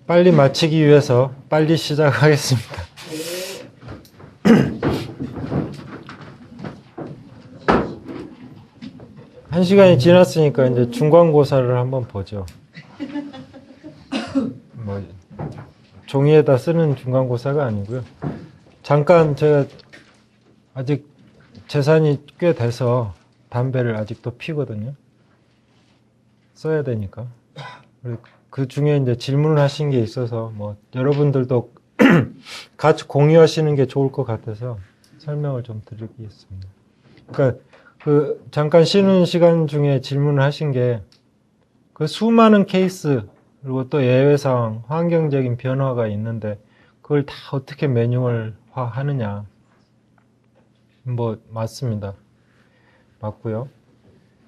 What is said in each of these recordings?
빨리 마치기 위해서 빨리 시작하겠습니다. 한 시간이 지났으니까 이제 중간고사를 한번 보죠. 뭐 종이에다 쓰는 중간고사가 아니고요. 잠깐 제가 아직 재산이 꽤 돼서 담배를 아직도 피거든요. 써야 되니까. 그 중에 이제 질문을 하신 게 있어서 뭐 여러분들도 같이 공유하시는 게 좋을 것 같아서 설명을 좀 드리겠습니다. 그러니까 그 잠깐 쉬는 시간 중에 질문을 하신 게 그 수많은 케이스 그리고 또 예외 상황, 환경적인 변화가 있는데 그걸 다 어떻게 매뉴얼화 하느냐. 뭐 맞습니다. 맞고요.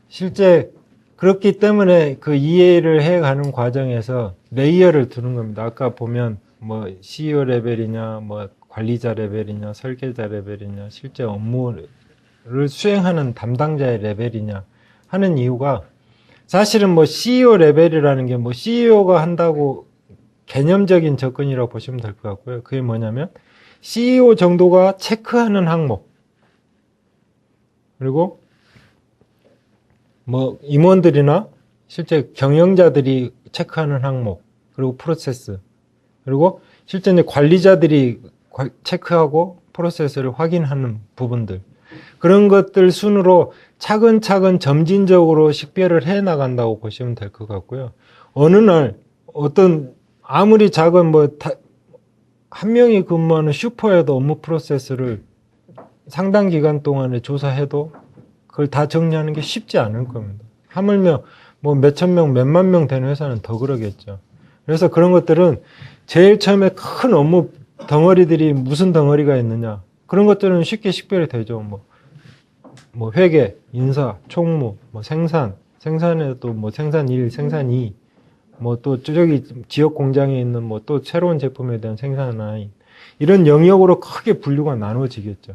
실제 그렇기 때문에 그 이해를 해가는 과정에서 레이어를 두는 겁니다. 아까 보면 뭐 CEO 레벨이냐, 뭐 관리자 레벨이냐, 설계자 레벨이냐, 실제 업무를 수행하는 담당자의 레벨이냐 하는 이유가 사실은 뭐 CEO 레벨이라는 게 뭐 CEO가 한다고 개념적인 접근이라고 보시면 될 것 같고요. 그게 뭐냐면 CEO 정도가 체크하는 항목 그리고 뭐 임원들이나 실제 경영자들이 체크하는 항목 그리고 프로세스 그리고 실제 이제 관리자들이 체크하고 프로세스를 확인하는 부분들 그런 것들 순으로 차근차근 점진적으로 식별을 해 나간다고 보시면 될 것 같고요. 어느 날 어떤 아무리 작은 뭐 한 명이 근무하는 슈퍼에도 업무 프로세스를 상당 기간 동안에 조사해도 그걸 다 정리하는 게 쉽지 않을 겁니다. 하물며 뭐 몇천 명, 몇만 명 되는 회사는 더 그러겠죠. 그래서 그런 것들은 제일 처음에 큰 업무 덩어리들이 무슨 덩어리가 있느냐. 그런 것들은 쉽게 식별이 되죠. 뭐 회계, 인사, 총무, 뭐 생산에 또 뭐 생산 1, 생산 2, 뭐 또 저기 지역 공장에 있는 뭐 또 새로운 제품에 대한 생산 라인 이런 영역으로 크게 분류가 나눠지겠죠.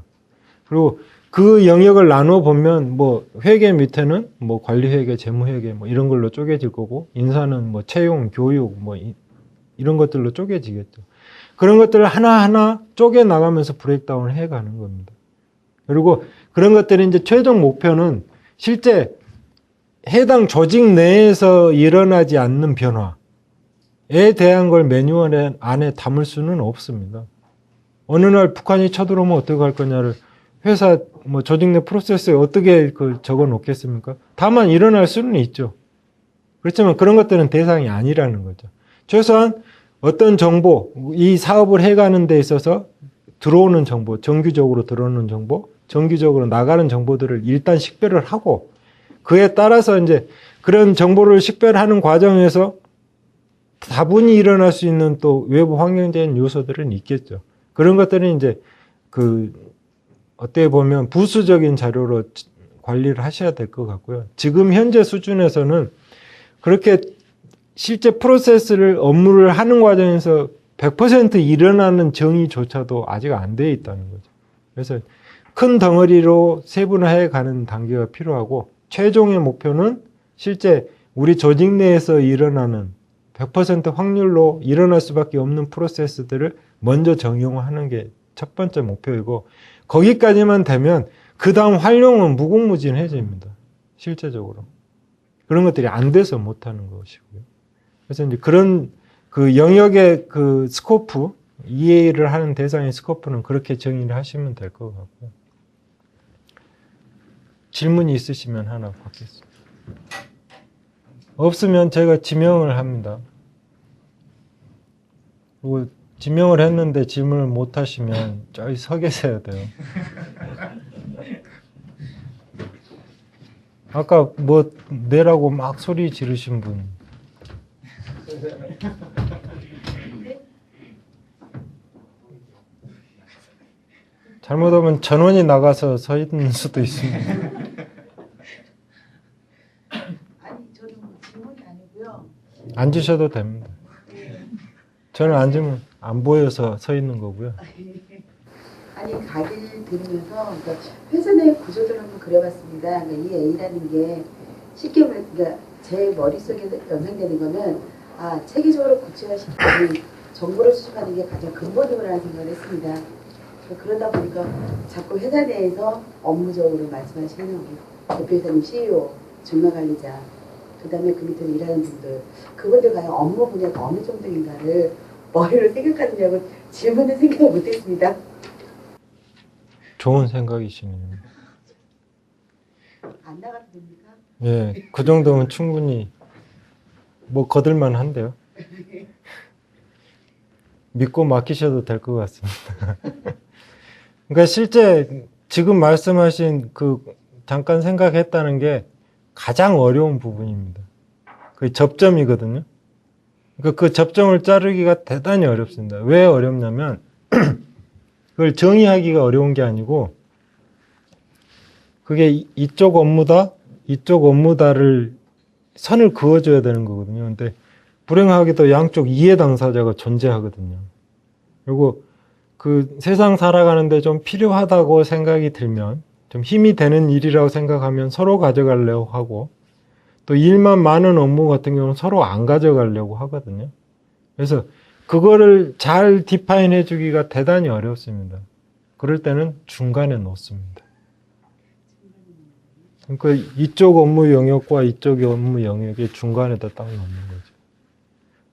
그리고 그 영역을 나눠 보면 뭐 회계 밑에는 뭐 관리 회계, 재무 회계 뭐 이런 걸로 쪼개질 거고 인사는 뭐 채용, 교육 뭐 이런 것들로 쪼개지겠죠. 그런 것들을 하나하나 쪼개 나가면서 브레이크다운을 해 가는 겁니다. 그리고 그런 것들이 이제 최종 목표는 실제 해당 조직 내에서 일어나지 않는 변화에 대한 걸 매뉴얼 안에 담을 수는 없습니다. 어느 날 북한이 쳐들어오면 어떻게 할 거냐를 회사 뭐 조직 내 프로세스에 어떻게 적어 놓겠습니까? 다만 일어날 수는 있죠. 그렇지만 그런 것들은 대상이 아니라는 거죠. 최소한 어떤 정보, 이 사업을 해가는 데 있어서 들어오는 정보, 정규적으로 들어오는 정보, 정규적으로 나가는 정보들을 일단 식별을 하고 그에 따라서 이제 그런 정보를 식별하는 과정에서 다분히 일어날 수 있는 또 외부 환경적인 요소들은 있겠죠. 그런 것들은 이제 어떻게 보면 부수적인 자료로 관리를 하셔야 될 것 같고요. 지금 현재 수준에서는 그렇게 실제 프로세스를 업무를 하는 과정에서 100% 일어나는 정의조차도 아직 안 돼 있다는 거죠. 그래서 큰 덩어리로 세분화해 가는 단계가 필요하고 최종의 목표는 실제 우리 조직 내에서 일어나는 100% 확률로 일어날 수밖에 없는 프로세스들을 먼저 정형화하는 게 첫 번째 목표이고 거기까지만 되면 그 다음 활용은 무궁무진해집니다. 실제적으로. 그런 것들이 안 돼서 못하는 것이고요. 그래서 이제 그런 그 영역의 그 스코프, 이해를 하는 대상의 스코프는 그렇게 정의를 하시면 될 것 같고요. 질문이 있으시면 하나 받겠습니다. 없으면 제가 지명을 합니다. 그리고 지명을 했는데 질문을 못 하시면 저기 서 계셔야 돼요. 아까 뭐 내라고 막 소리 지르신 분. 잘못하면 전원이 나가서 서 있는 수도 있습니다. 아니, 저는 질문이 아니고요. 앉으셔도 됩니다. 저는 앉으면 안 보여서 서 있는 거고요. 아니, 강의를 들으면서 그러니까 회사 내 구조를 한번 그려봤습니다. 그러니까 이 A라는 게 쉽게 말해, 그러니까 제 머릿속에 연상되는 거는 체계적으로 구체화시키는 정보를 수집하는 게 가장 근본이라는 생각을 했습니다. 그러다 보니까 자꾸 회사 내에서 업무적으로 말씀하시는 우리 대표이사님, CEO, 중간관리자, 그 다음에 그 밑에 일하는 분들, 그분들 과연 업무 분야가 어느 정도인가를 머리로 생각하느냐고 질문을 생각을 못했습니다. 좋은 생각이시네요. 안 나가도 됩니까? 예, 그 정도면 충분히 뭐 거들만 한데요. 믿고 맡기셔도 될 것 같습니다. 그러니까 실제 지금 말씀하신 그 잠깐 생각했다는 게 가장 어려운 부분입니다. 그 접점이거든요. 그러니까 그 접점을 자르기가 대단히 어렵습니다. 왜 어렵냐면 그걸 정의하기가 어려운 게 아니고 그게 이쪽 업무다, 이쪽 업무다를 선을 그어줘야 되는 거거든요. 근데 불행하게도 양쪽 이해 당사자가 존재하거든요. 그리고 그 세상 살아가는데 좀 필요하다고 생각이 들면, 좀 힘이 되는 일이라고 생각하면 서로 가져가려고 하고, 또 일만 많은 업무 같은 경우는 서로 안 가져가려고 하거든요. 그래서 그거를 잘 디파인 해주기가 대단히 어렵습니다. 그럴 때는 중간에 놓습니다. 그러니까 이쪽 업무 영역과 이쪽 업무 영역의 중간에다 딱 놓는 거죠.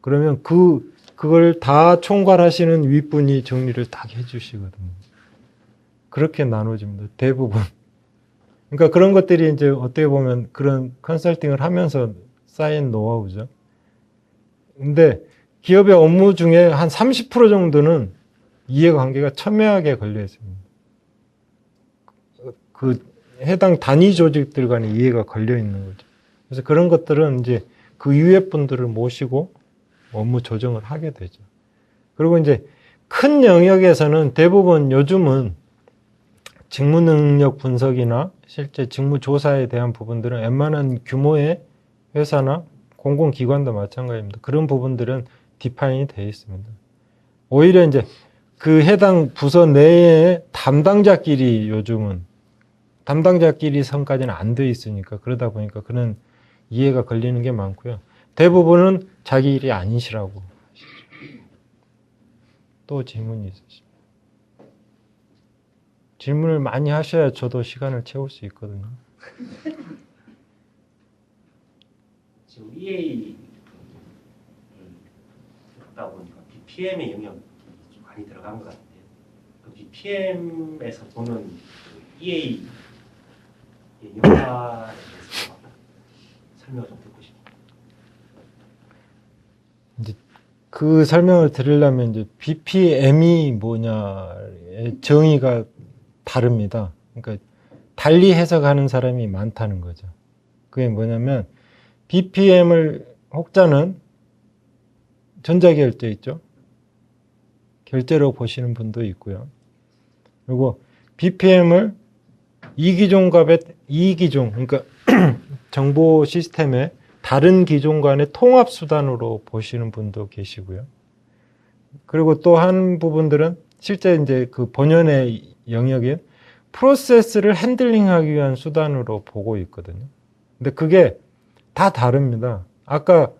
그러면 그걸 다 총괄하시는 윗분이 정리를 딱 해주시거든요. 그렇게 나눠집니다. 대부분. 그러니까 그런 것들이 이제 어떻게 보면 그런 컨설팅을 하면서 쌓인 노하우죠. 근데 기업의 업무 중에 한 30% 정도는 이해관계가 첨예하게 걸려 있습니다. 그 해당 단위 조직들 간에 이해가 걸려 있는 거죠. 그래서 그런 것들은 이제 그 위에 분들을 모시고 업무 조정을 하게 되죠. 그리고 이제 큰 영역에서는 대부분 요즘은 직무 능력 분석이나 실제 직무 조사에 대한 부분들은 웬만한 규모의 회사나 공공기관도 마찬가지입니다. 그런 부분들은 디파인이 되어 있습니다. 오히려 이제 그 해당 부서 내에 담당자끼리 요즘은 담당자끼리 선까지는 안 돼 있으니까 그러다 보니까 그런 이해가 걸리는 게 많고요. 대부분은 자기 일이 아니시라고 하시죠. 또 질문이 있으십니까? 질문을 많이 하셔야 저도 시간을 채울 수 있거든요. 지금 EA 듣다 보니까 BPM의 영역이 좀 많이 들어간 것 같아요. 그 BPM에서 보는 그 EA 영화에 대해서 설명을 좀 듣고 싶습니다. 이제 그 설명을 드리려면 이제 BPM이 뭐냐의 정의가 다릅니다. 그러니까 달리 해석하는 사람이 많다는 거죠. 그게 뭐냐면 BPM을 혹자는 전자결제 있죠. 결제로 보시는 분도 있고요. 그리고 BPM을 이기종, 그러니까 정보 시스템의 다른 기종 간의 통합 수단으로 보시는 분도 계시고요. 그리고 또 한 부분들은 실제 이제 그 본연의 영역인 프로세스를 핸들링하기 위한 수단으로 보고 있거든요. 근데 그게 다 다릅니다. 아까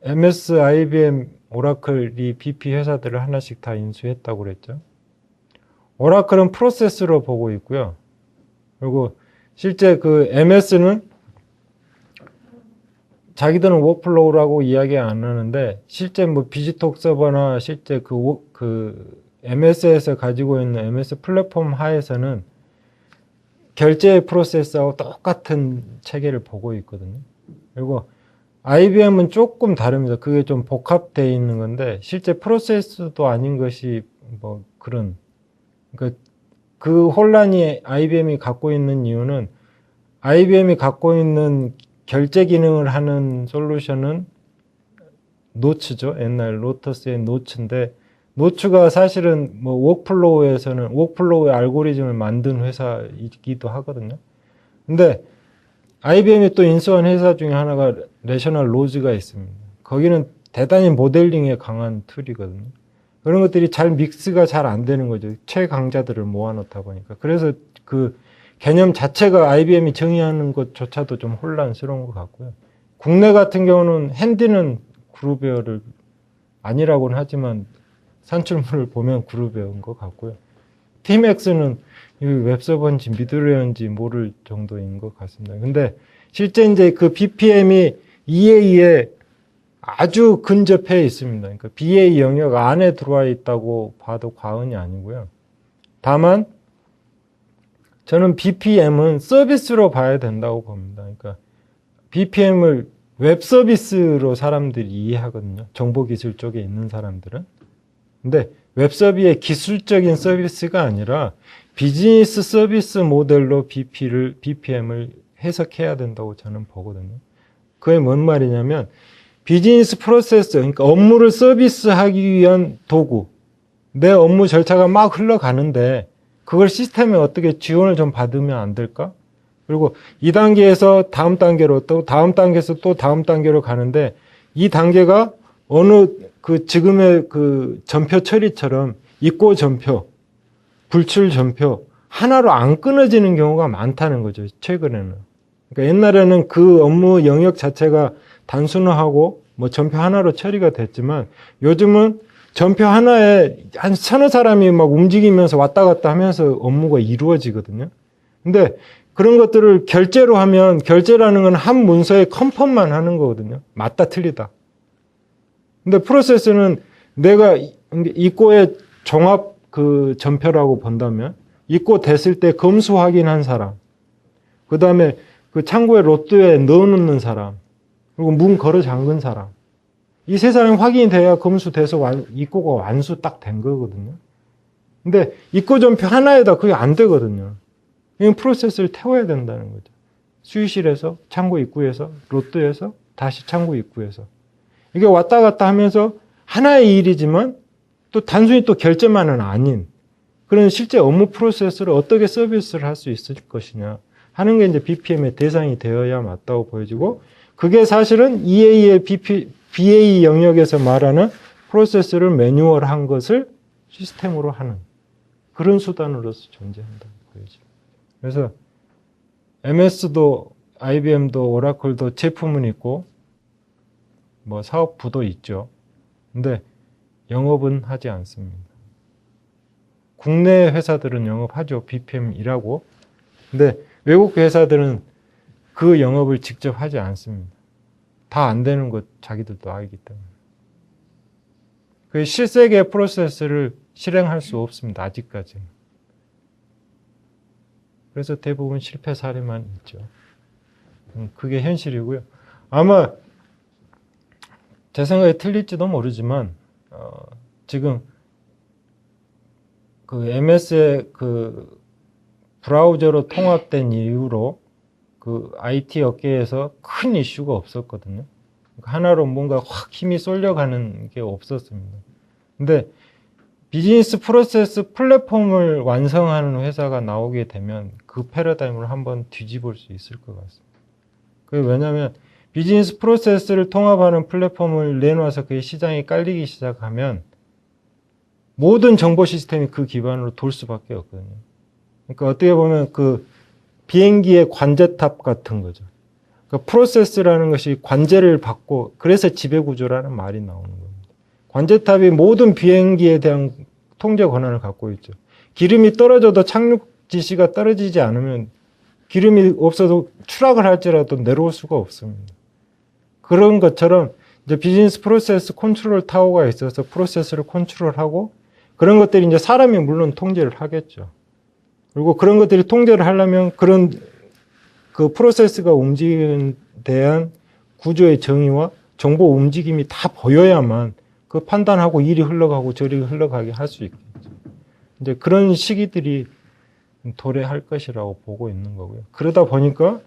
MS, IBM, 오라클이 BP 회사들을 하나씩 다 인수했다고 그랬죠. 오라클은 프로세스로 보고 있고요. 그리고 실제 그 MS는 자기들은 워크플로우라고 이야기 안 하는데 실제 뭐 비지톡 서버나 실제 그 MS에서 가지고 있는 MS 플랫폼 하에서는 결제 프로세스하고 똑같은 체계를 보고 있거든요. 그리고 IBM은 조금 다릅니다. 그게 좀 복합되어 있는 건데 실제 프로세스도 아닌 것이 뭐 그런 그러니까 그 혼란이 IBM이 갖고 있는 이유는 IBM이 갖고 있는 결제 기능을 하는 솔루션은 노츠죠. 옛날 로터스의 노츠인데 노츠가 사실은 뭐 워크플로우의 알고리즘을 만든 회사이기도 하거든요. 근데 IBM이 또 인수한 회사 중에 하나가 레셔널 로즈가 있습니다. 거기는 대단히 모델링에 강한 툴이거든요. 그런 것들이 잘 믹스가 잘 안 되는 거죠. 최강자들을 모아놓다 보니까. 그래서 그 개념 자체가 IBM이 정의하는 것조차도 좀 혼란스러운 것 같고요. 국내 같은 경우는 핸디는 그룹웨어를 아니라고는 하지만 산출물을 보면 그룹웨어인 것 같고요. TMX는 웹서버인지 미들웨어인지 모를 정도인 것 같습니다. 근데 실제 이제 그 BPM이 EA에 아주 근접해 있습니다. 그러니까 BA 영역 안에 들어와 있다고 봐도 과언이 아니고요. 다만 저는 BPM은 서비스로 봐야 된다고 봅니다. 그러니까 BPM을 웹 서비스로 사람들이 이해하거든요. 정보기술 쪽에 있는 사람들은. 근데 웹 서비스의 기술적인 서비스가 아니라 비즈니스 서비스 모델로 BPM을 해석해야 된다고 저는 보거든요. 그게 뭔 말이냐면 비즈니스 프로세스, 그러니까 업무를 서비스하기 위한 도구, 내 업무 절차가 막 흘러가는데 그걸 시스템에 어떻게 지원을 좀 받으면 안 될까? 그리고 이 단계에서 다음 단계로 또 다음 단계에서 또 다음 단계로 가는데 이 단계가 어느 그 지금의 그 전표 처리처럼 입고 전표, 불출 전표 하나로 안 끊어지는 경우가 많다는 거죠. 최근에는. 그러니까 옛날에는 그 업무 영역 자체가 단순화하고 뭐 전표 하나로 처리가 됐지만 요즘은 전표 하나에 한 서너 사람이 막 움직이면서 왔다 갔다 하면서 업무가 이루어지거든요. 근데 그런 것들을 결제로 하면 결제라는 건 한 문서에 컨펌만 하는 거거든요. 맞다 틀리다. 근데 프로세스는 내가 입고의 종합 그 전표라고 본다면 입고 됐을 때 검수 확인한 사람, 그 다음에 그 창고에 로또에 넣어놓는 사람, 그리고 문 걸어 잠근 사람. 이 세 사람이 확인이 돼야 검수돼서 입고가 완수 딱 된 거거든요. 근데 입고 전표 하나에다 그게 안 되거든요. 이건 프로세스를 태워야 된다는 거죠. 수의실에서, 창고 입구에서, 로또에서, 다시 창고 입구에서. 이게 왔다 갔다 하면서 하나의 일이지만 또 단순히 또 결제만은 아닌 그런 실제 업무 프로세스를 어떻게 서비스를 할 수 있을 것이냐 하는 게 이제 BPM의 대상이 되어야 맞다고 보여지고 그게 사실은 EA의 BA 영역에서 말하는 프로세스를 매뉴얼한 것을 시스템으로 하는 그런 수단으로서 존재한다고 보여집니다. 그래서 MS도 IBM도 오라클도 제품은 있고 뭐 사업부도 있죠. 근데 영업은 하지 않습니다. 국내 회사들은 영업하죠. BPM 일하고. 근데 외국 회사들은 그 영업을 직접 하지 않습니다. 다 안 되는 것 자기들도 알기 때문에. 그 실세계 프로세스를 실행할 수 없습니다. 아직까지는. 그래서 대부분 실패 사례만 있죠. 그게 현실이고요. 아마 제 생각에 틀릴지도 모르지만 지금 그 MS의 그 브라우저로 통합된 이후로 그 IT 업계에서 큰 이슈가 없었거든요. 하나로 뭔가 확 힘이 쏠려가는 게 없었습니다. 근데 비즈니스 프로세스 플랫폼을 완성하는 회사가 나오게 되면 그 패러다임을 한번 뒤집을 수 있을 것 같습니다. 그게 왜냐하면 비즈니스 프로세스를 통합하는 플랫폼을 내놓아서 그게 시장에 깔리기 시작하면 모든 정보 시스템이 그 기반으로 돌 수밖에 없거든요. 그러니까 어떻게 보면 그 비행기의 관제탑 같은 거죠. 그러니까 프로세스라는 것이 관제를 받고 그래서 지배구조라는 말이 나오는 겁니다. 관제탑이 모든 비행기에 대한 통제 권한을 갖고 있죠. 기름이 떨어져도 착륙 지시가 떨어지지 않으면 기름이 없어도 추락을 할지라도 내려올 수가 없습니다. 그런 것처럼 이제 비즈니스 프로세스 컨트롤 타워가 있어서 프로세스를 컨트롤하고 그런 것들이 이제 사람이 물론 통제를 하겠죠. 그리고 그런 것들이 통제를 하려면 그런 그 프로세스가 움직이는 대한 구조의 정의와 정보 움직임이 다 보여야만 그 판단하고 일이 흘러가고 저리 흘러가게 할 수 있겠죠. 이제 그런 시기들이 도래할 것이라고 보고 있는 거고요. 그러다 보니까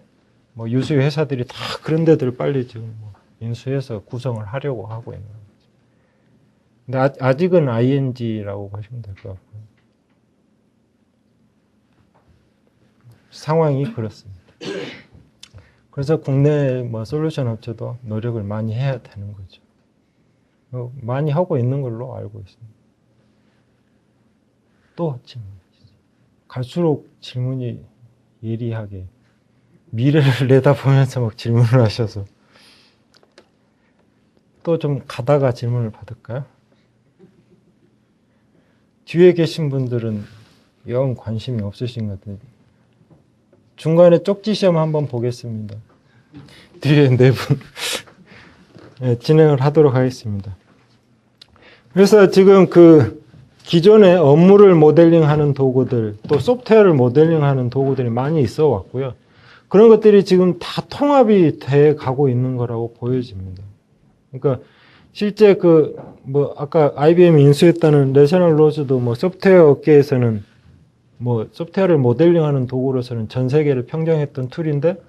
뭐 유수 회사들이 다 그런 데들 빨리 지금 뭐 인수해서 구성을 하려고 하고 있는 거죠. 근데 아직은 ING라고 보시면 될 것 같고요. 상황이 그렇습니다. 그래서 국내 뭐 솔루션 업체도 노력을 많이 해야 되는 거죠. 많이 하고 있는 걸로 알고 있습니다. 또 질문. 갈수록 질문이 예리하게 미래를 내다보면서 막 질문을 하셔서 또 좀 가다가 질문을 받을까요? 뒤에 계신 분들은 영 관심이 없으신 것 같아요. 중간에 쪽지 시험 한번 보겠습니다. 뒤에 네 분. 네, 진행을 하도록 하겠습니다. 그래서 지금 그 기존에 업무를 모델링하는 도구들, 또 소프트웨어를 모델링하는 도구들이 많이 있어 왔고요. 그런 것들이 지금 다 통합이 돼 가고 있는 거라고 보여집니다. 그러니까 실제 아까 IBM이 인수했다는 내셔널 로즈도 뭐 소프트웨어 업계에서는 뭐 소프트웨어를 모델링하는 도구로서는 전 세계를 평정했던 툴인데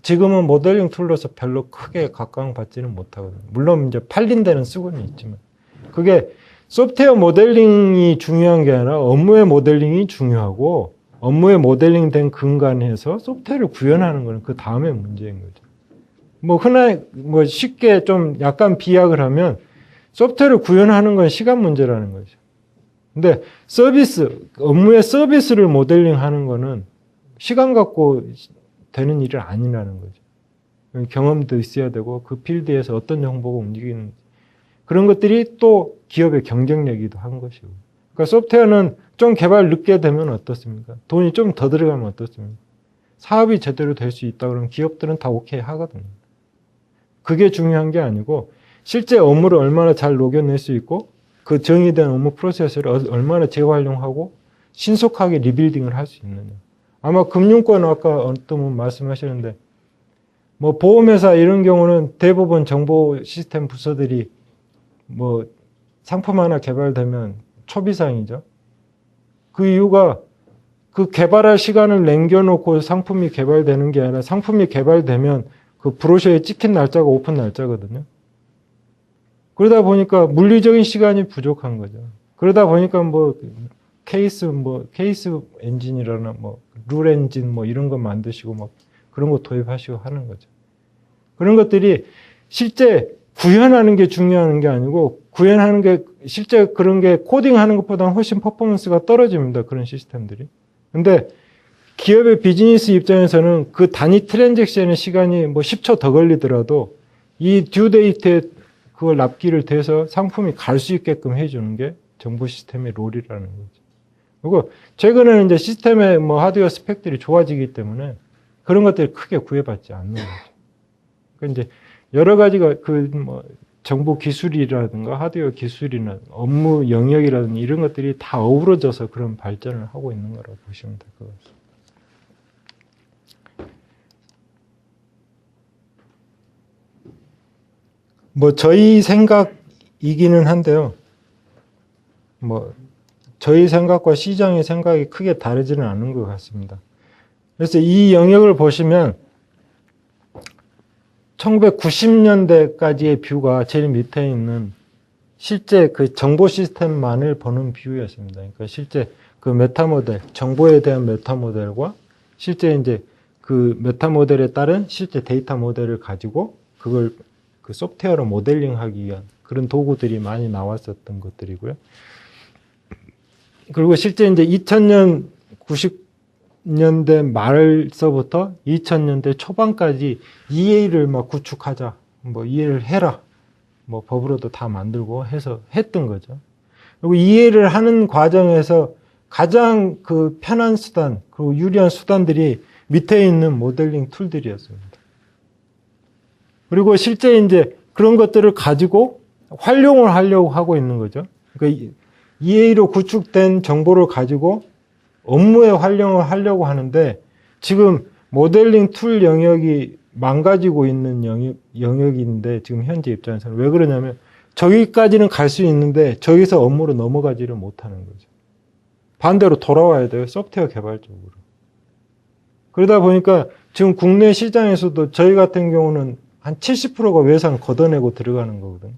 지금은 모델링 툴로서 별로 크게 각광받지는 못하거든요. 물론 이제 팔린 데는 쓰고는 있지만 그게 소프트웨어 모델링이 중요한 게 아니라 업무의 모델링이 중요하고 업무의 모델링 된 근간에서 소프트웨어를 구현하는 거는 그 다음의 문제인 거죠. 뭐 쉽게 좀 약간 비약을 하면 소프트웨어를 구현하는 건 시간 문제라는 거죠. 근데 업무의 서비스를 모델링 하는 거는 시간 갖고 되는 일은 아니라는 거죠. 경험도 있어야 되고 그 필드에서 어떤 정보가 움직이는 그런 것들이 또 기업의 경쟁력이기도 한 것이고. 그러니까 소프트웨어는 좀 개발 늦게 되면 어떻습니까? 돈이 좀 더 들어가면 어떻습니까? 사업이 제대로 될 수 있다 그러면 기업들은 다 오케이 하거든요. 그게 중요한 게 아니고 실제 업무를 얼마나 잘 녹여낼 수 있고 그 정의된 업무 프로세스를 얼마나 재활용하고 신속하게 리빌딩을 할 수 있느냐. 아마 금융권 아까 어떤 분 말씀하시는데 뭐 보험회사 이런 경우는 대부분 정보 시스템 부서들이 뭐 상품 하나 개발되면 초비상이죠. 그 이유가 그 개발할 시간을 남겨놓고 상품이 개발되는 게 아니라 상품이 개발되면 그 브로셔에 찍힌 날짜가 오픈 날짜거든요. 그러다 보니까 물리적인 시간이 부족한 거죠. 그러다 보니까 케이스 엔진이라나 룰 엔진 이런 거 만드시고 그런 거 도입하시고 하는 거죠. 그런 것들이 실제 구현하는 게 중요한 게 아니고 구현하는 게 실제 그런 게 코딩하는 것보다는 훨씬 퍼포먼스가 떨어집니다. 그런 시스템들이. 근데 기업의 비즈니스 입장에서는 그 단위 트랜잭션의 시간이 10초 더 걸리더라도 이 듀데이트에 그걸 납기를 대서 상품이 갈 수 있게끔 해주는 게 정보 시스템의 롤이라는 거죠. 그리고 최근에는 이제 시스템의 하드웨어 스펙들이 좋아지기 때문에 그런 것들이 크게 구애받지 않는 거죠. 그러니까 이제 여러 가지가 정보 기술이라든가 하드웨어 기술이나 업무 영역이라든가 이런 것들이 다 어우러져서 그런 발전을 하고 있는 거라고 보시면 될 것 같습니다. 저희 생각이기는 한데요. 저희 생각과 시장의 생각이 크게 다르지는 않은 것 같습니다. 그래서 이 영역을 보시면 1990년대까지의 뷰가 제일 밑에 있는 실제 그 정보 시스템만을 보는 뷰였습니다. 그러니까 실제 그 메타 모델, 정보에 대한 메타 모델과 실제 이제 그 메타 모델에 따른 실제 데이터 모델을 가지고 그걸 그 소프트웨어로 모델링하기 위한 그런 도구들이 많이 나왔었던 것들이고요. 그리고 실제 이제 2000년, 90년대 말서부터 2000년대 초반까지 EA를 구축하자, EA를 해라, 법으로도 다 만들고 해서 했던 거죠. 그리고 EA를 하는 과정에서 가장 그 편한 수단, 그리고 유리한 수단들이 밑에 있는 모델링 툴들이었습니다. 그리고 실제 이제 그런 것들을 가지고 활용을 하려고 하고 있는 거죠. 그러니까 EA로 구축된 정보를 가지고 업무에 활용을 하려고 하는데 지금 모델링 툴 영역이 망가지고 있는 영역인데 지금 현재 입장에서는 왜 그러냐면 저기까지는 갈 수 있는데 저기서 업무로 넘어가지를 못하는 거죠. 반대로 돌아와야 돼요. 소프트웨어 개발 쪽으로. 그러다 보니까 지금 국내 시장에서도 저희 같은 경우는 한 70%가 외상 걷어내고 들어가는 거거든요.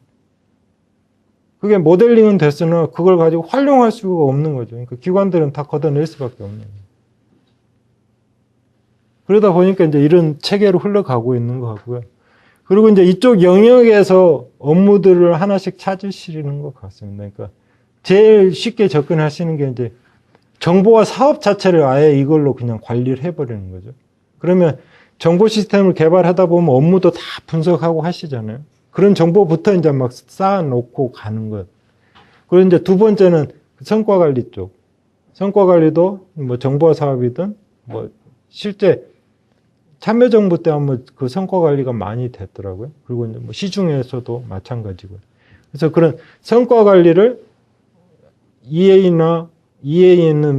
그게 모델링은 됐으나 그걸 가지고 활용할 수가 없는 거죠. 그러니까 기관들은 다 걷어낼 수밖에 없는 거예요. 그러다 보니까 이제 이런 체계로 흘러가고 있는 것 같고요. 그리고 이제 이쪽 영역에서 업무들을 하나씩 찾으시는 것 같습니다. 그러니까 제일 쉽게 접근하시는 게 이제 정보와 사업 자체를 아예 이걸로 그냥 관리를 해버리는 거죠. 그러면 정보 시스템을 개발하다 보면 업무도 다 분석하고 하시잖아요. 그런 정보부터 이제 막 쌓아놓고 가는 것. 그리고 이제 두 번째는 성과 관리 쪽. 성과 관리도 뭐 정보 사업이든 뭐 실제 참여정부 때 하면 그 성과 관리가 많이 됐더라고요. 그리고 이제 뭐 시중에서도 마찬가지고요. 그래서 그런 성과 관리를 EA는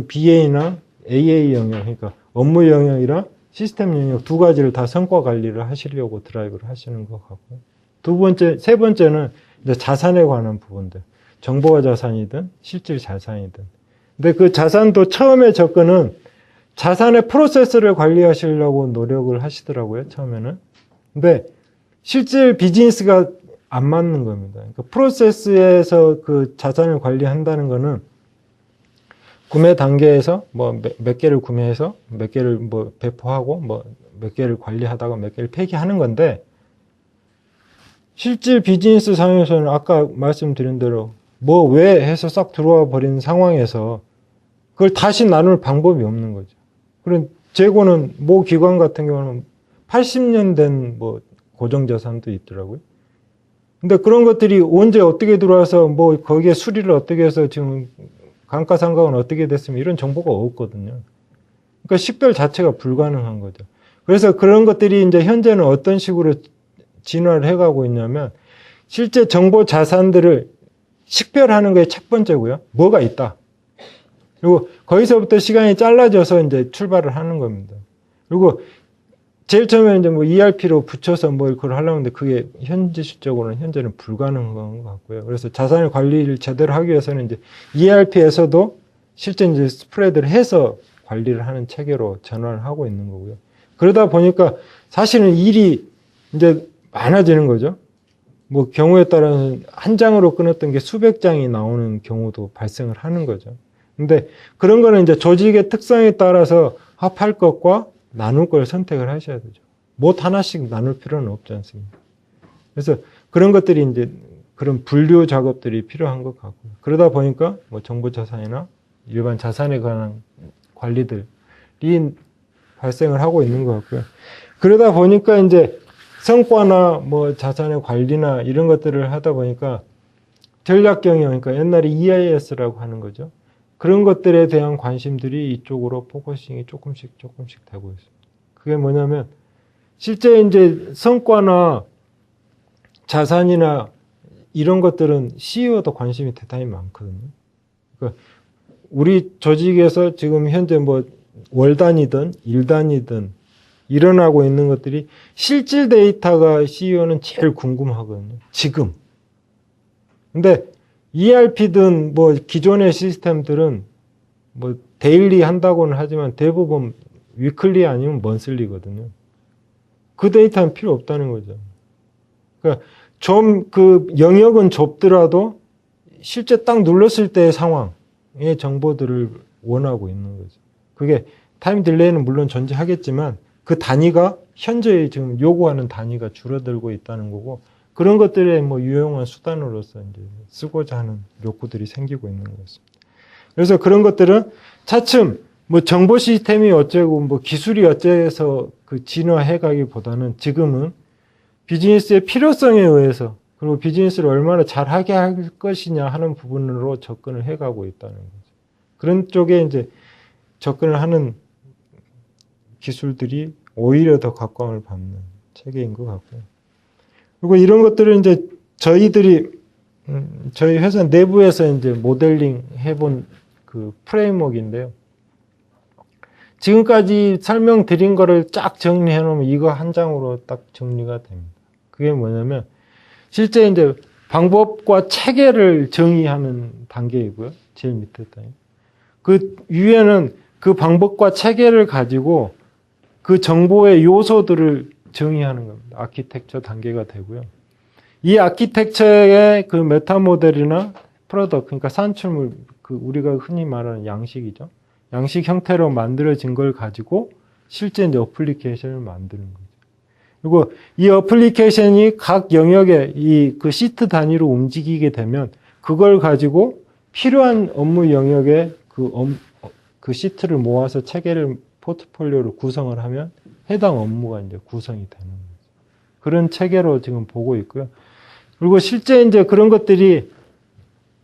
BA나 AA 영역, 그러니까 업무 영역이랑 시스템 영역 두 가지를 다 성과 관리를 하시려고 드라이브를 하시는 것 같고요. 세 번째는 이제 자산에 관한 부분들. 정보화 자산이든 실질 자산이든. 근데 그 자산도 처음에 접근은 자산의 프로세스를 관리하시려고 노력을 하시더라고요, 처음에는. 근데 실질 비즈니스가 안 맞는 겁니다. 그러니까 프로세스에서 그 자산을 관리한다는 거는 구매 단계에서 뭐 몇 개를 구매해서 몇 개를 뭐 배포하고 뭐 몇 개를 관리하다가 몇 개를 폐기하는 건데 실질 비즈니스 상황에서는 아까 말씀드린 대로 뭐 왜 해서 싹 들어와 버린 상황에서 그걸 다시 나눌 방법이 없는 거죠. 그런 재고는 모 기관 같은 경우는 80년 된 뭐 고정자산도 있더라고요. 근데 그런 것들이 언제 어떻게 들어와서 뭐 거기에 수리를 어떻게 해서 지금 감가상각은 어떻게 됐으면 이런 정보가 없거든요. 그러니까 식별 자체가 불가능한 거죠. 그래서 그런 것들이 이제 현재는 어떤 식으로 진화를 해가고 있냐면 실제 정보 자산들을 식별하는 게 첫 번째고요. 뭐가 있다. 그리고 거기서부터 시간이 잘라져서 이제 출발을 하는 겁니다. 그리고 제일 처음에 이제 뭐 ERP로 붙여서 뭐 그걸 하려고 하는데 그게 현재는 불가능한 것 같고요. 그래서 자산의 관리를 제대로 하기 위해서는 이제 ERP에서도 실제 이제 스프레드를 해서 관리를 하는 체계로 전환을 하고 있는 거고요. 그러다 보니까 사실은 일이 이제 많아지는 거죠. 뭐 경우에 따라서는 한 장으로 끊었던 게 수백 장이 나오는 경우도 발생을 하는 거죠. 근데 그런 거는 이제 조직의 특성에 따라서 합할 것과 나눌 걸 선택을 하셔야 되죠. 못 하나씩 나눌 필요는 없지 않습니까? 그래서 그런 것들이 이제 그런 분류 작업들이 필요한 것 같고요. 그러다 보니까 뭐 정보 자산이나 일반 자산에 관한 관리들이 발생을 하고 있는 것 같고요. 그러다 보니까 이제 성과나 뭐 자산의 관리나 이런 것들을 하다 보니까 전략 경영, 그러니까 옛날에 EIS라고 하는 거죠. 그런 것들에 대한 관심들이 이쪽으로 포커싱이 조금씩 되고 있습니다. 그게 뭐냐면 실제 이제 성과나 자산이나 이런 것들은 CEO도 관심이 대단히 많거든요. 그러니까 우리 조직에서 지금 현재 뭐 월 단위든 일 단위든 일어나고 있는 것들이 실질 데이터가 CEO는 제일 궁금하거든요. 지금. 근데 ERP든 뭐 기존의 시스템들은 뭐 데일리 한다고는 하지만 대부분 위클리 아니면 먼슬리거든요. 그 데이터는 필요 없다는 거죠. 그러니까 좀 그 영역은 좁더라도 실제 딱 눌렀을 때의 상황의 정보들을 원하고 있는 거죠. 그게 타임 딜레이는 물론 존재하겠지만 그 단위가 현재 지금 요구하는 단위가 줄어들고 있다는 거고 그런 것들의 뭐 유용한 수단으로서 이제 쓰고자 하는 욕구들이 생기고 있는 것입니다. 그래서 그런 것들은 차츰 뭐 정보 시스템이 어쩌고 뭐 기술이 어째서 그 진화해 가기보다는 지금은 비즈니스의 필요성에 의해서 그리고 비즈니스를 얼마나 잘하게 할 것이냐 하는 부분으로 접근을 해 가고 있다는 거죠. 그런 쪽에 이제 접근을 하는 기술들이 오히려 더 각광을 받는 체계인 것 같고요. 그리고 이런 것들은 이제 저희들이 저희 회사 내부에서 이제 모델링 해본 그 프레임워크인데요. 지금까지 설명드린 거를 쫙 정리해 놓으면 이거 한 장으로 딱 정리가 됩니다. 그게 뭐냐면 실제 이제 방법과 체계를 정의하는 단계이고요. 제일 밑에 단계. 그 위에는 그 방법과 체계를 가지고 그 정보의 요소들을 정의하는 겁니다. 아키텍처 단계가 되고요. 이 아키텍처의 그 메타 모델이나 프로덕트, 그러니까 산출물, 그 우리가 흔히 말하는 양식이죠. 양식 형태로 만들어진 걸 가지고 실제 이제 어플리케이션을 만드는 거죠. 그리고 이 어플리케이션이 각 영역에 이 그 시트 단위로 움직이게 되면 그걸 가지고 필요한 업무 영역에 그 시트를 모아서 체계를 포트폴리오로 구성을 하면 해당 업무가 이제 구성이 되는 거죠. 그런 체계로 지금 보고 있고요. 그리고 실제 이제 그런 것들이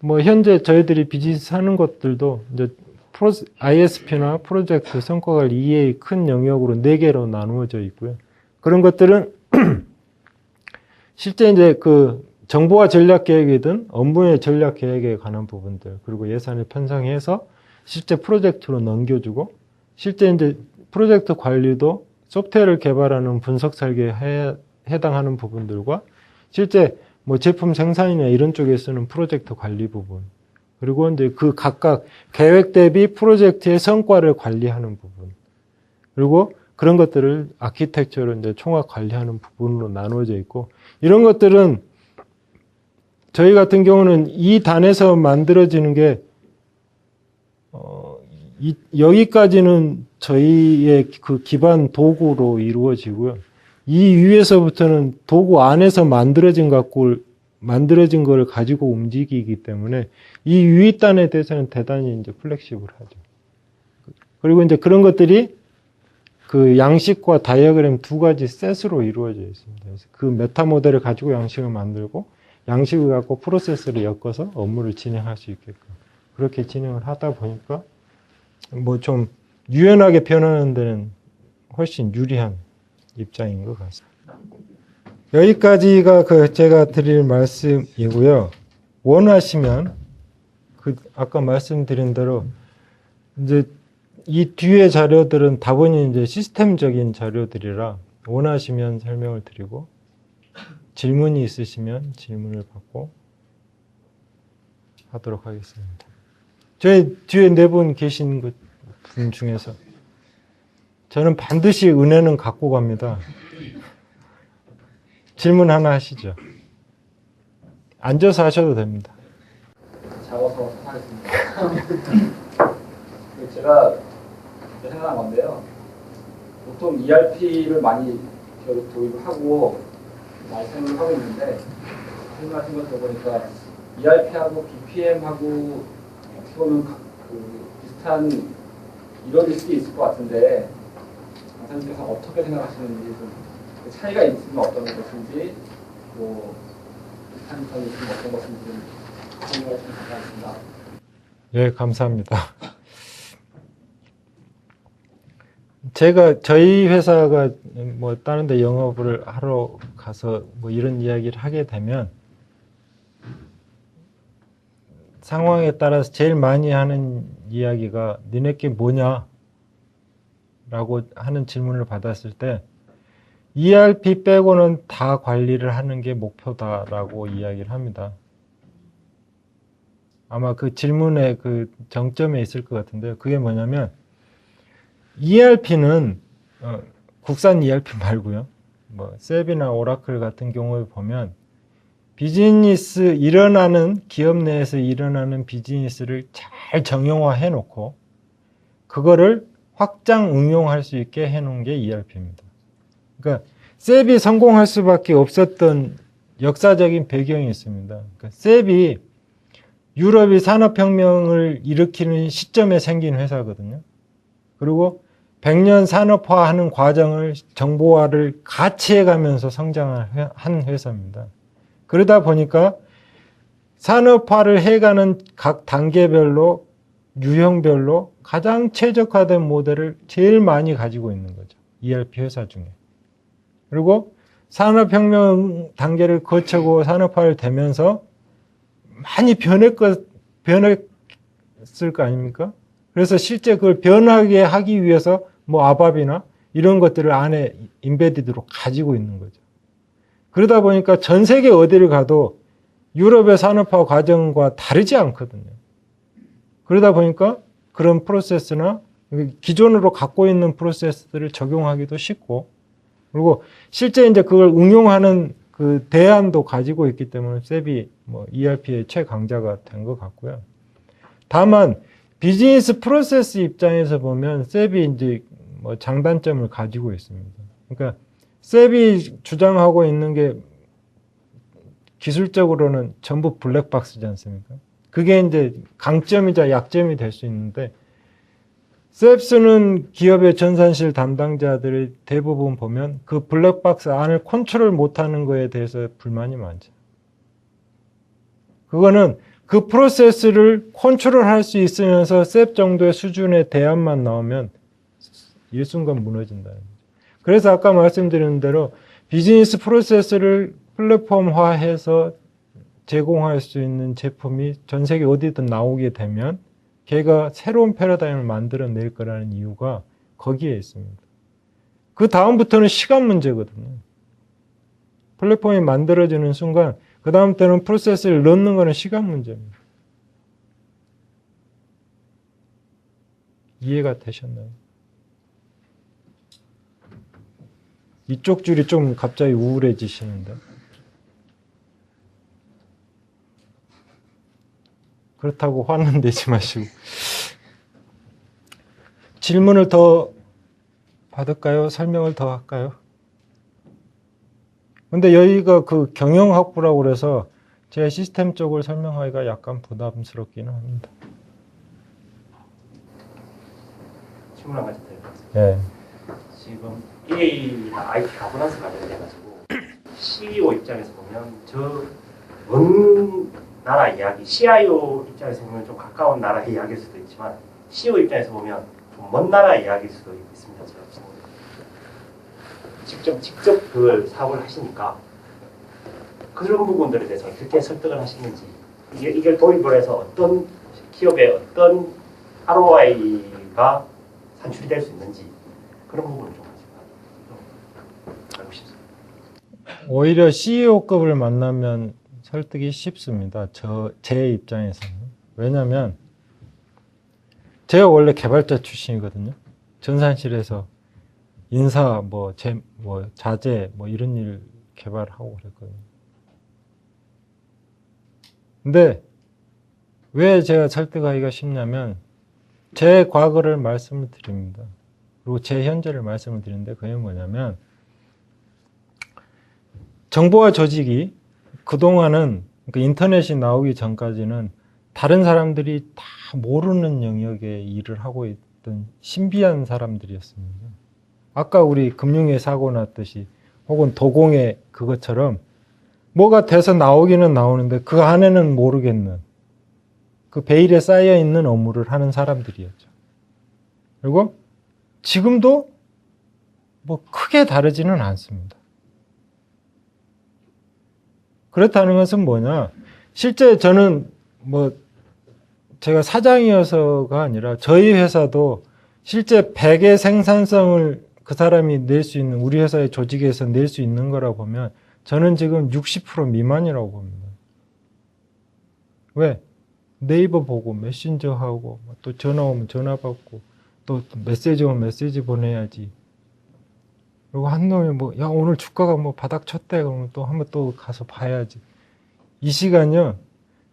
뭐 현재 저희들이 비즈니스 하는 것들도 이제 ISP나 프로젝트 성과관리 EA 큰 영역으로 4개로 나누어져 있고요. 그런 것들은 실제 이제 그 정보화 전략 계획이든 업무의 전략 계획에 관한 부분들, 그리고 예산을 편성해서 실제 프로젝트로 넘겨주고, 실제 이제 프로젝트 관리도 소프트웨어를 개발하는 분석 설계에 해당하는 부분들과 실제 뭐 제품 생산이나 이런 쪽에 쓰는 프로젝트 관리 부분, 그리고 이제 그 각각 계획 대비 프로젝트의 성과를 관리하는 부분, 그리고 그런 것들을 아키텍처로 이제 총합 관리하는 부분으로 나누어져 있고, 이런 것들은 저희 같은 경우는 이 단에서 만들어지는 게 여기까지는 저희의 그 기반 도구로 이루어지고요. 이 위에서부터는 도구 안에서 만들어진 거를 가지고 움직이기 때문에 이 윗단에 대해서는 대단히 이제 플렉시블하죠. 그리고 이제 그런 것들이 그 양식과 다이어그램 두 가지 셋으로 이루어져 있습니다. 그래서 그 메타 모델을 가지고 양식을 만들고, 양식을 갖고 프로세스를 엮어서 업무를 진행할 수 있게끔 그렇게 진행을 하다 보니까 뭐 좀 유연하게 변하는 데는 훨씬 유리한 입장인 것 같습니다. 여기까지가 그 제가 드릴 말씀이고요. 원하시면 그 아까 말씀드린 대로 이제 이 뒤에 자료들은 다분히 이제 시스템적인 자료들이라 원하시면 설명을 드리고, 질문이 있으시면 질문을 받고 하도록 하겠습니다. 저희 뒤에 4분 계신 분 중에서 저는 반드시 은혜는 갖고 갑니다. 질문 하나 하시죠. 앉아서 하셔도 됩니다. 작아서 하겠습니다. 제가 생각한 건데요. 보통 ERP를 많이 도입을 하고 말씀을 하고 있는데, 설명하신 거 들어보니까 ERP하고 BPM하고 어떻게 보면 그 비슷한 이론일 수도 있을 것 같은데, 강사님께서 어떻게 생각하시는지, 좀 차이가 있으면 어떤 것인지, 뭐 비슷한 점이 있으면 어떤 것인지 설명해 주시면 감사하겠습니다. 네, 감사합니다. 저희 회사가 뭐 다른 데 영업을 하러 가서 뭐 이런 이야기를 하게 되면 상황에 따라서 제일 많이 하는 이야기가 니네께 뭐냐? 라고 하는 질문을 받았을 때 ERP 빼고는 다 관리를 하는 게 목표다라고 이야기를 합니다. 아마 그 질문의 그 정점에 있을 것 같은데요. 그게 뭐냐면 ERP는 국산 ERP 말고요. 뭐 셉이나 오라클 같은 경우에 보면 비즈니스 기업 내에서 일어나는 비즈니스를 잘 정형화해 놓고 그거를 확장 응용할 수 있게 해 놓은 게 ERP입니다. 그러니까 셉이 성공할 수밖에 없었던 역사적인 배경이 있습니다. 그러니까 셉이 유럽이 산업혁명을 일으키는 시점에 생긴 회사거든요. 그리고 100년 산업화하는 과정을 정보화를 같이 해가면서 성장을 한 회사입니다. 그러다 보니까 산업화를 해가는 각 단계별로 유형별로 가장 최적화된 모델을 제일 많이 가지고 있는 거죠. ERP 회사 중에. 그리고 산업혁명 단계를 거치고 산업화를 되면서 많이 변했을 거 아닙니까? 그래서 실제 그걸 변하게 하기 위해서 뭐 아밥이나 이런 것들을 안에 인베디드로 가지고 있는 거죠. 그러다 보니까 전 세계 어디를 가도 유럽의 산업화 과정과 다르지 않거든요. 그러다 보니까 그런 프로세스나 기존으로 갖고 있는 프로세스들을 적용하기도 쉽고, 그리고 실제 이제 그걸 응용하는 그 대안도 가지고 있기 때문에 셉이 뭐 ERP의 최강자가 된 것 같고요. 다만 비즈니스 프로세스 입장에서 보면 셉이 이제 뭐 장단점을 가지고 있습니다. 그러니까 셉이 주장하고 있는 게 기술적으로는 전부 블랙박스지 않습니까? 그게 이제 강점이자 약점이 될 수 있는데, 셉 쓰는 기업의 전산실 담당자들의 대부분 보면 그 블랙박스 안을 컨트롤 못하는 거에 대해서 불만이 많죠. 그거는 그 프로세스를 컨트롤할 수 있으면서 셉 정도의 수준의 대안만 나오면 일순간 무너진다는 거죠. 그래서 아까 말씀드린 대로 비즈니스 프로세스를 플랫폼화해서 제공할 수 있는 제품이 전 세계 어디든 나오게 되면 걔가 새로운 패러다임을 만들어낼 거라는 이유가 거기에 있습니다. 그 다음부터는 시간 문제거든요. 플랫폼이 만들어지는 순간 그 다음부터는 프로세스를 넣는 거는 시간 문제입니다. 이해가 되셨나요? 이쪽 줄이 좀 갑자기 우울해지시는데. 그렇다고 화는 내지 마시고. 질문을 더 받을까요? 설명을 더 할까요? 근데 여기가 그 경영학부라고 그래서 제 시스템 쪽을 설명하기가 약간 부담스럽기는 합니다. 질문 한 가지 드릴까요? 네. 지금 EA나 IT 가버넌스 관련돼가지고 CEO 입장에서 보면 저 먼 나라 이야기, CIO 입장에서 보면 좀 가까운 나라 이야기일 수도 있지만 CEO 입장에서 보면 좀 먼 나라 이야기일 수도 있습니다. 제가 직접 그걸 사업을 하시니까 그런 부분들에 대해서 어떻게 설득을 하시는지 이걸 도입을 해서 어떤 기업에 어떤 ROI가 산출이 될 수 있는지 그런 부분을 좀 알고 싶습니다. 오히려 CEO급을 만나면 설득이 쉽습니다. 제 입장에서는. 왜냐하면 제가 원래 개발자 출신이거든요. 전산실에서 인사, 자재, 이런 일 개발하고 그랬거든요. 근데 왜 제가 설득하기가 쉽냐면 제 과거를 말씀을 드립니다. 그리고 제 현재를 말씀을 드리는데 그게 뭐냐면 정보화 조직이 그동안은 그러니까 인터넷이 나오기 전까지는 다른 사람들이 다 모르는 영역의 일을 하고 있던 신비한 사람들이었습니다. 아까 우리 금융에 사고 났듯이 혹은 도공에 그것처럼 뭐가 돼서 나오기는 나오는데 그 안에는 모르겠는 그 베일에 쌓여 있는 업무를 하는 사람들이었죠. 그리고 지금도 뭐 크게 다르지는 않습니다. 그렇다는 것은 뭐냐? 실제 저는 제가 사장이어서가 아니라 저희 회사도 실제 100의 생산성을 그 사람이 낼 수 있는 우리 회사의 조직에서 낼 수 있는 거라고 보면 저는 지금 60% 미만이라고 봅니다. 왜? 네이버 보고 메신저 하고 또 전화 오면 전화 받고 또 메시지 오면 메시지 보내야지. 그리고 한 놈이 야 오늘 주가가 바닥 쳤대 그러면 또 한번 또 가서 봐야지. 이 시간요.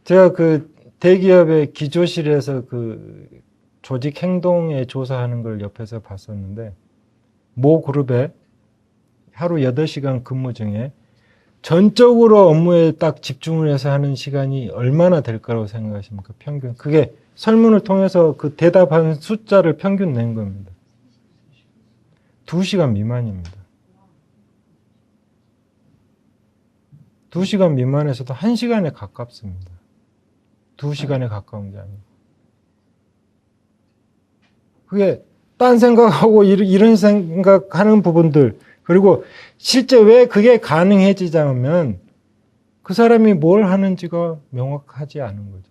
제가 그 대기업의 기조실에서 그 조직 행동에 조사하는 걸 옆에서 봤었는데 모 그룹에 하루 8시간 근무 중에 전적으로 업무에 딱 집중을 해서 하는 시간이 얼마나 될 거라고 생각하십니까? 평균. 그게 설문을 통해서 그 대답한 숫자를 평균 낸 겁니다. 2시간 미만입니다. 2시간 미만에서도 1시간에 가깝습니다. 2시간에 가까운 게 아니고. 그게 딴 생각하고 이런 생각하는 부분들 그리고 실제 왜 그게 가능해지자면 그 사람이 뭘 하는지가 명확하지 않은 거죠.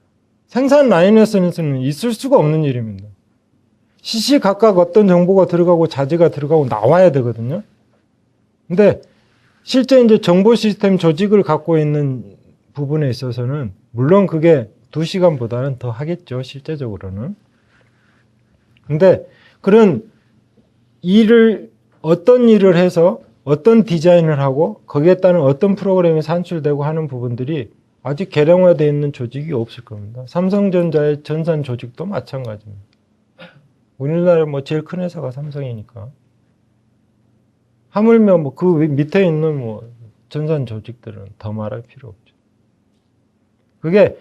생산 라인에서는 있을 수가 없는 일입니다. 시시각각 어떤 정보가 들어가고 자재가 들어가고 나와야 되거든요. 근데 실제 이제 정보 시스템 조직을 갖고 있는 부분에 있어서는 물론 그게 2시간보다는 더 하겠죠. 실제적으로는. 근데 그런 어떤 일을 해서 어떤 디자인을 하고 거기에 따른 어떤 프로그램이 산출되고 하는 부분들이 아직 계량화되어 있는 조직이 없을 겁니다. 삼성전자의 전산 조직도 마찬가지입니다. 우리나라 제일 큰 회사가 삼성이니까. 하물며 그 밑에 있는 전산 조직들은 더 말할 필요 없죠. 그게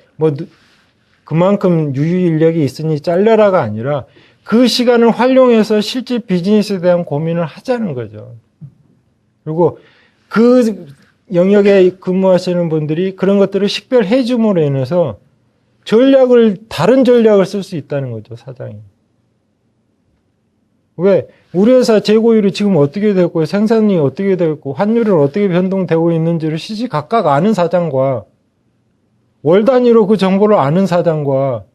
그만큼 유유 인력이 있으니 잘려라가 아니라 그 시간을 활용해서 실제 비즈니스에 대한 고민을 하자는 거죠. 그리고 그 영역에 근무하시는 분들이 그런 것들을 식별해 줌으로 인해서 다른 전략을 쓸 수 있다는 거죠, 사장이. 왜? 우리 회사 재고율이 지금 어떻게 되고 생산이 어떻게 되고 환율은 어떻게 변동되고 있는지를 시시각각 아는 사장과 월 단위로 그 정보를 아는 사장과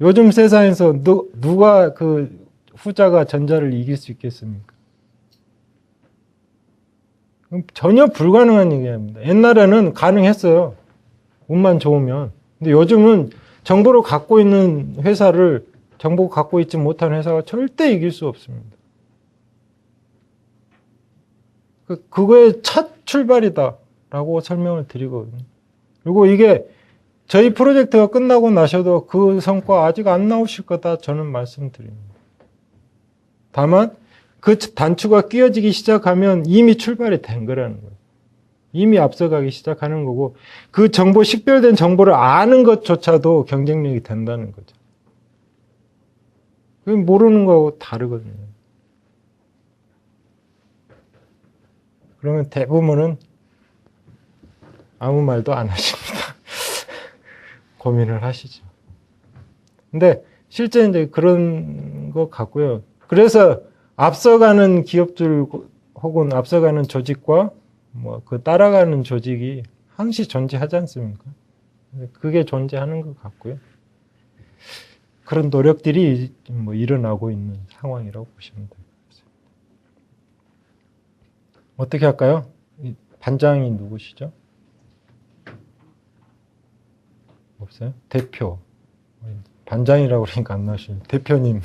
요즘 세상에서 누가 그 후자가 전자를 이길 수 있겠습니까? 전혀 불가능한 얘기입니다. 옛날에는 가능했어요. 운만 좋으면. 근데 요즘은 정보를 갖고 있는 회사를 정보 갖고 있지 못한 회사가 절대 이길 수 없습니다. 그거의 첫 출발이다라고 설명을 드리거든요. 그리고 이게 저희 프로젝트가 끝나고 나셔도 그 성과 아직 안 나오실 거다 저는 말씀드립니다. 다만 그 단추가 끼어지기 시작하면 이미 출발이 된 거라는 거예요. 이미 앞서가기 시작하는 거고 그 정보, 식별된 정보를 아는 것조차도 경쟁력이 된다는 거죠. 모르는 거하고 다르거든요. 그러면 대부분은 아무 말도 안 하십니다. 고민을 하시죠. 근데 실제 이제 그런 것 같고요. 그래서 앞서가는 기업들 혹은 앞서가는 조직과 뭐 그 따라가는 조직이 항시 존재하지 않습니까? 그게 존재하는 것 같고요. 그런 노력들이 뭐 일어나고 있는 상황이라고 보시면 될 것 같습니다. 어떻게 할까요? 반장이 누구시죠? 없어요? 대표. 반장이라고 그러니까 안 나오시네. 대표님.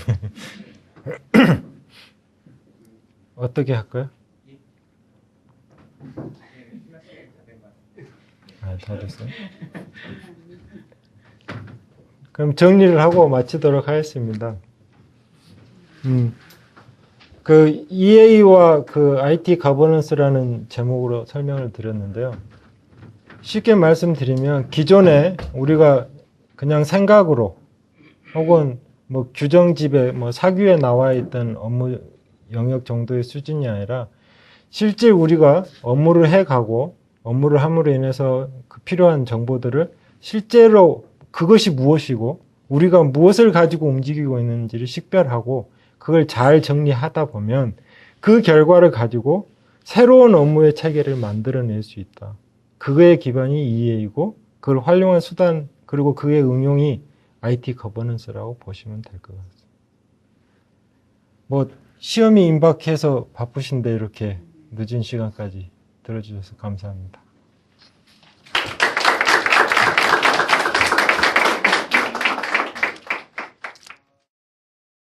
어떻게 할까요? 다 됐어요? 그럼 정리를 하고 마치도록 하겠습니다. 그 EA와 그 IT 가버넌스라는 제목으로 설명을 드렸는데요. 쉽게 말씀드리면 기존에 우리가 그냥 생각으로 혹은 뭐 규정집에 뭐 사규에 나와 있던 업무 영역 정도의 수준이 아니라 실제 우리가 업무를 해가고 업무를 함으로 인해서 그 필요한 정보들을 실제로 그것이 무엇이고 우리가 무엇을 가지고 움직이고 있는지를 식별하고 그걸 잘 정리하다 보면 그 결과를 가지고 새로운 업무의 체계를 만들어낼 수 있다. 그거의 기반이 EA이고 그걸 활용한 수단 그리고 그의 응용이 IT 거버넌스라고 보시면 될 것 같습니다. 뭐 시험이 임박해서 바쁘신데 이렇게 늦은 시간까지 들어주셔서 감사합니다.